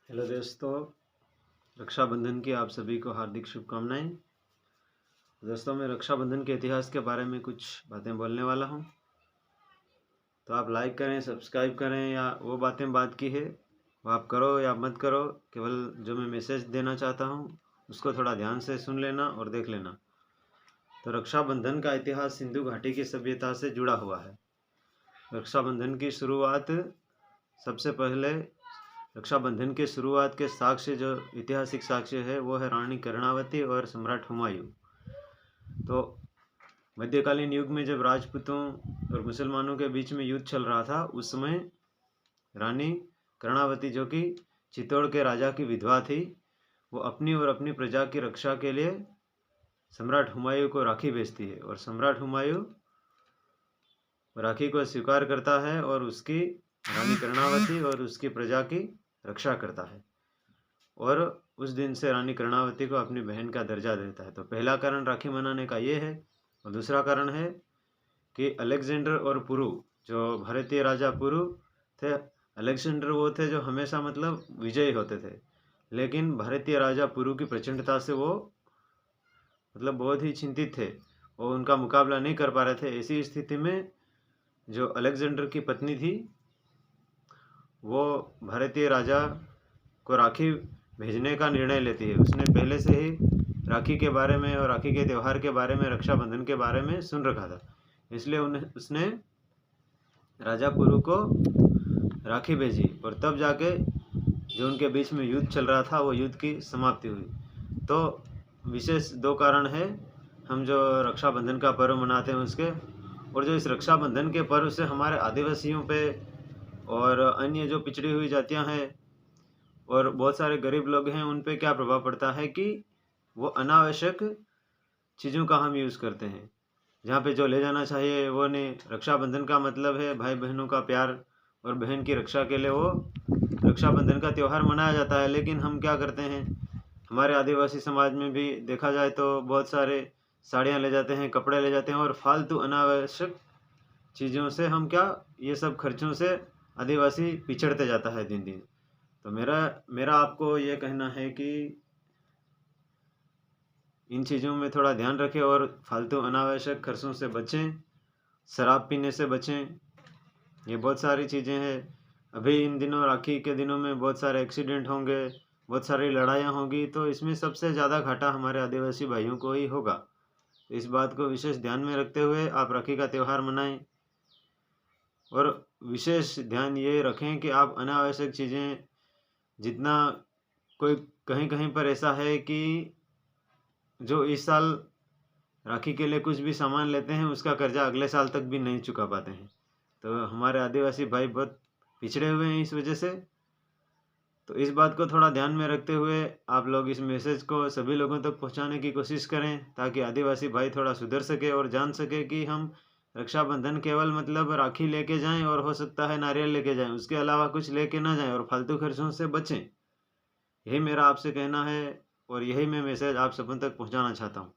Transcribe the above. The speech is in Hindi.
हेलो दोस्तों, रक्षाबंधन की आप सभी को हार्दिक शुभकामनाएं। दोस्तों, मैं रक्षाबंधन के इतिहास के बारे में कुछ बातें बोलने वाला हूं। तो आप लाइक करें, सब्सक्राइब करें, या वो बातें बात की है वो आप करो या मत करो, केवल जो मैं मैसेज देना चाहता हूं उसको थोड़ा ध्यान से सुन लेना और देख लेना। तो रक्षाबंधन का इतिहास सिंधु घाटी की सभ्यता से जुड़ा हुआ है। रक्षाबंधन की शुरुआत सबसे पहले रक्षाबंधन के शुरुआत के साक्ष्य, जो ऐतिहासिक साक्ष्य है, वो है रानी कर्णावती और सम्राट हुमायूं। तो मध्यकालीन युग में जब राजपूतों और मुसलमानों के बीच में युद्ध चल रहा था, उस समय रानी कर्णावती, जो कि चित्तौड़ के राजा की विधवा थी, वो अपनी और अपनी प्रजा की रक्षा के लिए सम्राट हुमायूं को राखी भेजती है। और सम्राट हुमायूं राखी को स्वीकार करता है और उसकी रानी कर्णावती और उसकी प्रजा की रक्षा करता है, और उस दिन से रानी कर्णावती को अपनी बहन का दर्जा देता है। तो पहला कारण राखी मनाने का ये है। और दूसरा कारण है कि अलेक्जेंडर और पुरु, जो भारतीय राजा पुरु थे, अलेक्जेंडर वो थे जो हमेशा मतलब विजयी होते थे, लेकिन भारतीय राजा पुरु की प्रचंडता से वो मतलब बहुत ही चिंतित थे, वो उनका मुकाबला नहीं कर पा रहे थे। ऐसी स्थिति में जो अलेक्जेंडर की पत्नी थी, वो भारतीय राजा को राखी भेजने का निर्णय लेती है। उसने पहले से ही राखी के बारे में और राखी के त्यौहार के बारे में, रक्षाबंधन के बारे में सुन रखा था, इसलिए उसने राजा पुरु को राखी भेजी, और तब जाके जो उनके बीच में युद्ध चल रहा था, वो युद्ध की समाप्ति हुई। तो विशेष दो कारण है हम जो रक्षाबंधन का पर्व मनाते हैं उसके। और जो इस रक्षाबंधन के पर्व से हमारे आदिवासियों पे और अन्य जो पिछड़ी हुई जातियां हैं और बहुत सारे गरीब लोग हैं, उन पे क्या प्रभाव पड़ता है कि वो अनावश्यक चीज़ों का हम यूज़ करते हैं, जहाँ पे जो ले जाना चाहिए वो नहीं। रक्षाबंधन का मतलब है भाई बहनों का प्यार, और बहन की रक्षा के लिए वो रक्षाबंधन का त्यौहार मनाया जाता है। लेकिन हम क्या करते हैं, हमारे आदिवासी समाज में भी देखा जाए तो बहुत सारे साड़ियाँ ले जाते हैं, कपड़े ले जाते हैं, और फालतू अनावश्यक चीज़ों से हम क्या, ये सब खर्चों से आदिवासी पिछड़ते जाता है दिन दिन। तो मेरा आपको ये कहना है कि इन चीज़ों में थोड़ा ध्यान रखें और फालतू अनावश्यक खर्चों से बचें, शराब पीने से बचें। ये बहुत सारी चीज़ें हैं। अभी इन दिनों राखी के दिनों में बहुत सारे एक्सीडेंट होंगे, बहुत सारी लड़ाइयाँ होंगी, तो इसमें सबसे ज़्यादा घाटा हमारे आदिवासी भाइयों को ही होगा। तो इस बात को विशेष ध्यान में रखते हुए आप राखी का त्यौहार मनाएं, और विशेष ध्यान ये रखें कि आप अनावश्यक चीज़ें जितना, कोई कहीं कहीं पर ऐसा है कि जो इस साल राखी के लिए कुछ भी सामान लेते हैं, उसका कर्जा अगले साल तक भी नहीं चुका पाते हैं। तो हमारे आदिवासी भाई बहुत पिछड़े हुए हैं इस वजह से। तो इस बात को थोड़ा ध्यान में रखते हुए आप लोग इस मैसेज को सभी लोगों तक पहुंचाने की कोशिश करें, ताकि आदिवासी भाई थोड़ा सुधर सके और जान सके कि हम रक्षाबंधन केवल मतलब राखी लेके जाएं, और हो सकता है नारियल लेके जाएं, उसके अलावा कुछ लेके ना जाएं, और फालतू खर्चों से बचें। यही मेरा आपसे कहना है, और यही मैं मैसेज आप सबों तक पहुंचाना चाहता हूं।